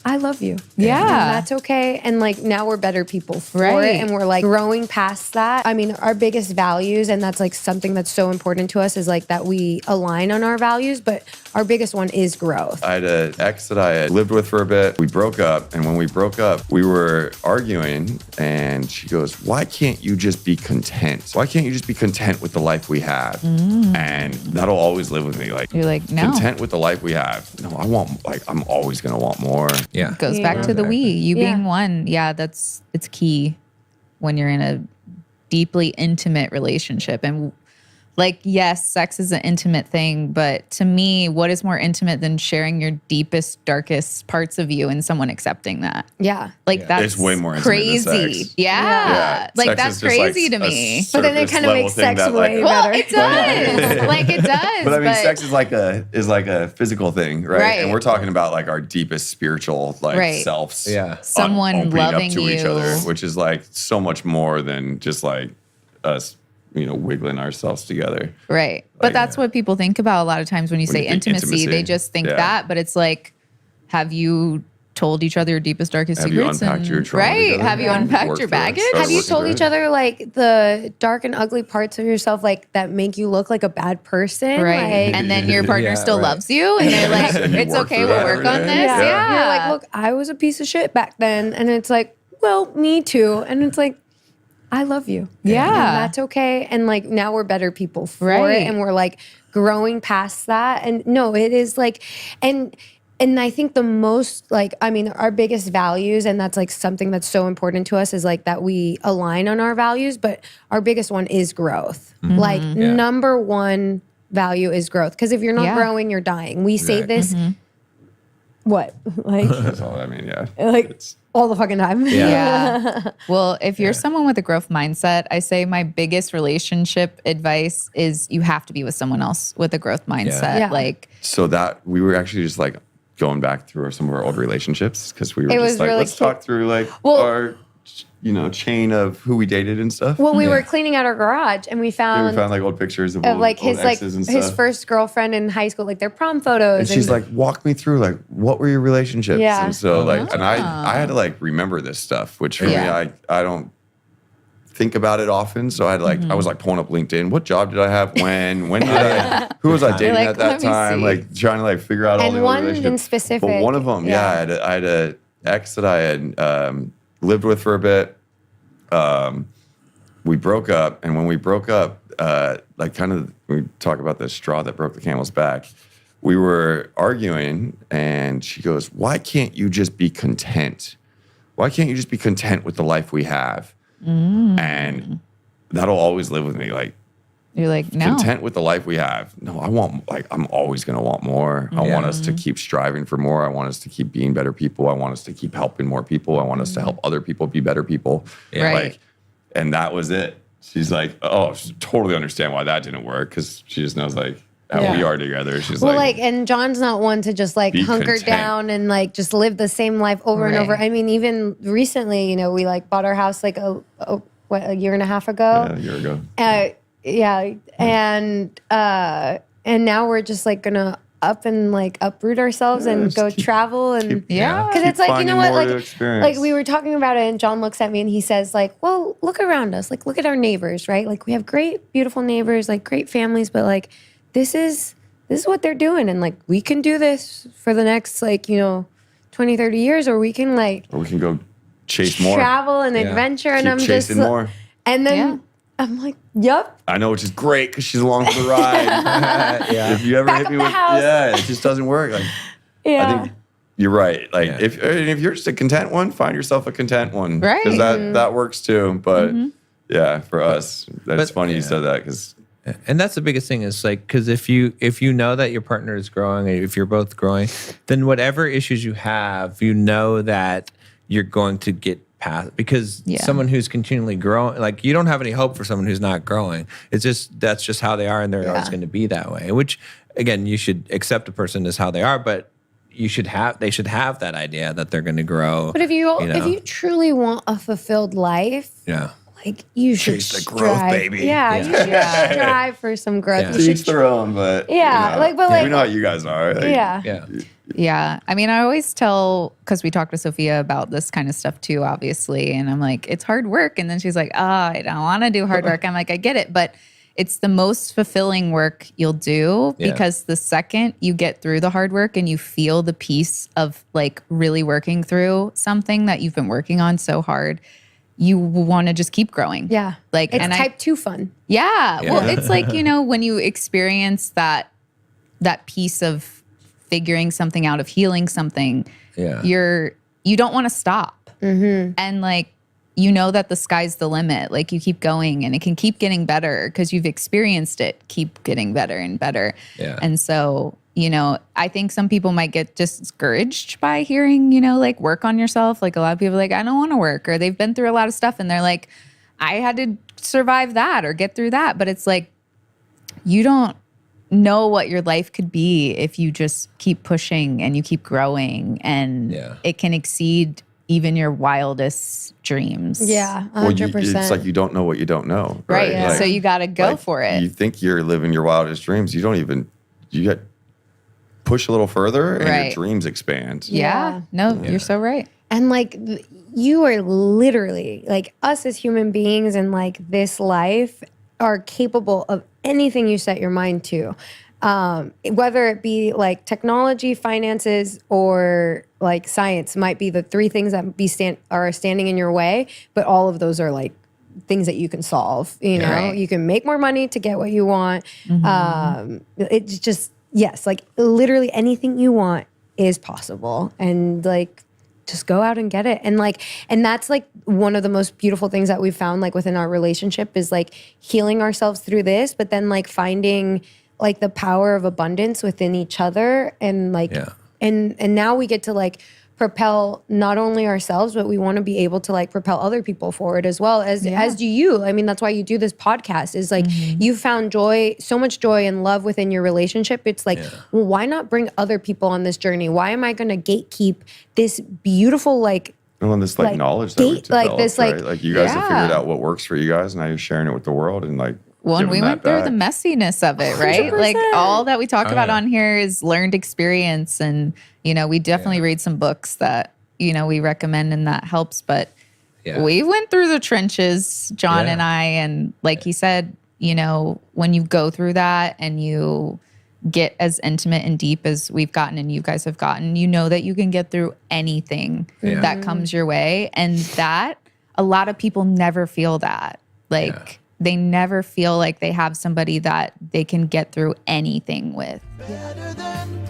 I love you. Yeah. And that's okay. And like now we're better people for Right. it. And we're like growing past that. I mean, our biggest values, and that's like something that's so important to us, is like that we align on our values, but our biggest one is growth. I had an ex that I had lived with for a bit. We broke up. And when we broke up, we were arguing. And she goes, why can't you just be content? Why can't you just be content with the life we have? And that'll always live with me. Like, You're like, no. content with the life we have. No, I'm always going to want more. Yeah. Goes back to the we, you Yeah. being one. Yeah, it's key when you're in a deeply intimate relationship. And like, yes, sex is an intimate thing, but to me, what is more intimate than sharing your deepest, darkest parts of you and someone accepting that? Yeah. Like that's It's way more intimate than crazy. sex. Yeah. Like Sex that's is just, like, crazy to a me. But then it surface kind of level makes thing sex that, way like, Well, better. it does. Like it does. But I mean, sex is like a physical thing, right? Right. And we're talking about like our deepest spiritual Right. selves. Yeah. Someone opening loving up to each you. other, which is like so much more than just like us, wiggling ourselves together. Right. But that's what people think about a lot of times when you say you think intimacy. They intimacy, just think yeah. that, but it's like, have you told each other your deepest, darkest Have you secrets? unpacked your trauma right. together? Have you Yeah. unpacked Worked your through it. baggage? Started Have you working told through each it. other like the dark and ugly parts of yourself, like that make you look like a bad person? Right. Like, And then your partner Yeah, still right. loves you and they're like, And you it's work okay, through we'll that work every on day. this. yeah. Yeah. You're like, look, I was a piece of shit back then. And it's like, well, me too. And it's like, I love you. Yeah. And that's okay. And like now we're better people for Right. it. And we're like growing past that. And no, it is like, and I think the most like, I mean, our biggest values, and that's like something that's so important to us, is like that we align on our values, but our biggest one is growth. Like number one value is growth. Because if you're not Yeah. growing, you're dying. We say Right. this, what? Like, That's all I mean, yeah. like It's- all the fucking time. Yeah. Well, if you're someone with a growth mindset, I say my biggest relationship advice is you have to be with someone else with a growth mindset. Yeah. Like, So that we were actually just like going back through some of our old relationships because we were It just was like, really let's cute. talk through like Well- our, chain of who we dated and stuff. Well, we were cleaning out our garage and we Yeah, found, we found like old pictures of, of old, like old his exes and his stuff. first girlfriend in high school, like their prom photos. And she's like, walk me through like what were your relationships? Yeah. And so like, and I had to like remember this stuff, which for Yeah. me, I don't think about it often. So I had like, I was like pulling up LinkedIn. What job did I have? When did who was I dating like, at that "Let me time? see." Like trying to like figure out all And the old one in relationships. specific, But one of them, yeah. I had a ex that I had lived with for a bit. We broke up, and when we broke up, like kind of we talk about the straw that broke the camel's back. We were arguing, and she goes, "Why can't you just be content? Why can't you just be content with the life we have?" And that'll always live with me. Like you're like, no. content with the life we have. No, I'm always going to want more. I want us to keep striving for more. I want us to keep being better people. I want us to keep helping more people. I want us to help other people be better people. Right. Like, and that was it. She's like, oh, she totally understand why that didn't work because she just knows like how Yeah. we are together. She's well, like, and John's not one to just like Be hunker content. down and like just live the same life over and over. Right. I mean, even recently, we like bought our house like a year and a half ago. a year ago. Yeah, and now we're just like gonna up and like uproot ourselves and just go keep- travel and Yeah. because Keep it's like finding what more to like experience. we were talking about it and John looks at me and he says like, well, look around us, like look at our neighbors, right? Like we have great beautiful neighbors, like great families, but like this is what they're doing and like we can do this for the next like 20 30 years or we can like Or we can go chase more. travel and adventure and Keep I'm chasing just more. and then Yeah. I'm like, yep. I know, which is great because she's along for the ride. Yeah. If you ever Back hit up me the with, house. yeah, it just doesn't work. Like, Yeah. I think you're right. Like, Yeah. if you're just a content one, find yourself a content one, Right. Because that works too. But yeah, for us, that's But- funny you yeah. said that because And that's the biggest thing is like, because if you know that your partner is growing, and if you're both growing, then whatever issues you have, you know that you're going to get past. Because Yeah. someone who's continually growing, like you don't have any hope for someone who's not growing. It's just that's just how they are, and they're always going to be that way. Which again, you should accept a person as how they are, but they should have that idea that they're going to grow. But if you truly want a fulfilled life, yeah. like you should Chase the growth, strive. baby. Yeah, Yeah. you should strive for some growth. Yeah. You To should each their own, but Yeah, you know, but we know how you guys are. Like, yeah. Yeah. Yeah. I mean, I always tell, because we talk to Sophia about this kind of stuff too, obviously. And I'm like, it's hard work. And then she's like, oh, I don't want to do hard work. I'm like, I get it. But it's the most fulfilling work you'll do Yeah. because the second you get through the hard work and you feel the peace of like really working through something that you've been working on so hard, you want to just keep growing. Yeah. Like, It's and type 2 fun. yeah. Well, Yeah. it's like, you know, when you experience that piece of figuring something out, of healing something, Yeah. you don't want to stop. And like, you know that the sky's the limit. Like you keep going and it can keep getting better because you've experienced it, keep getting better and better. Yeah. And so, you know, I think some people might get discouraged by hearing, you know, like work on yourself. Like a lot of people are like, I don't want to work, or they've been through a lot of stuff and they're like, I had to survive that or get through that. But it's like, you don't know what your life could be if you just keep pushing and you keep growing, and Yeah. it can exceed even your wildest dreams. Yeah, Well, 100%. it's like you don't know what you don't know. Right. Yeah. Like- So you got to go like, for it. You think you're living your wildest dreams. You don't even, you get push a little further and Right. your dreams expand. yeah. No, you're so right. And like you are literally like us as human beings in like this life are capable of anything you set your mind to. Whether it be like technology, finances, or like science might be the three things that are standing in your way, but all of those are like things that you can solve. You know, Right. you can make more money to get what you want. It's just yes, like literally anything you want is possible, and like just go out and get it. And that's like one of the most beautiful things that we've found like within our relationship is like healing ourselves through this, but then like finding like the power of abundance within each other, and like Yeah. and now we get to like propel not only ourselves, but we want to be able to like propel other people forward as well, as do you. I mean, that's why you do this podcast, is like you found joy, so much joy and love within your relationship. It's like, well, why not bring other people on this journey? Why am I going to gatekeep this beautiful like And this like knowledge that we've gate- like developed, this, like- right? Like you guys have figured Yeah. out what works for you guys, and now you're sharing it with the world, and like Well, and giving we that went through back. the messiness of it, right? Like all that we talk about yeah. on here is learned experience. And, you know, we definitely read some books that, you know, we recommend and that helps. But Yeah. we went through the trenches, John Yeah. and I. And like he said, you know, when you go through that and you get as intimate and deep as we've gotten and you guys have gotten, you know that you can get through anything Yeah. that comes your way. And that a lot of people never feel that. Like, Yeah. they never feel like they have somebody that they can get through anything with. Better than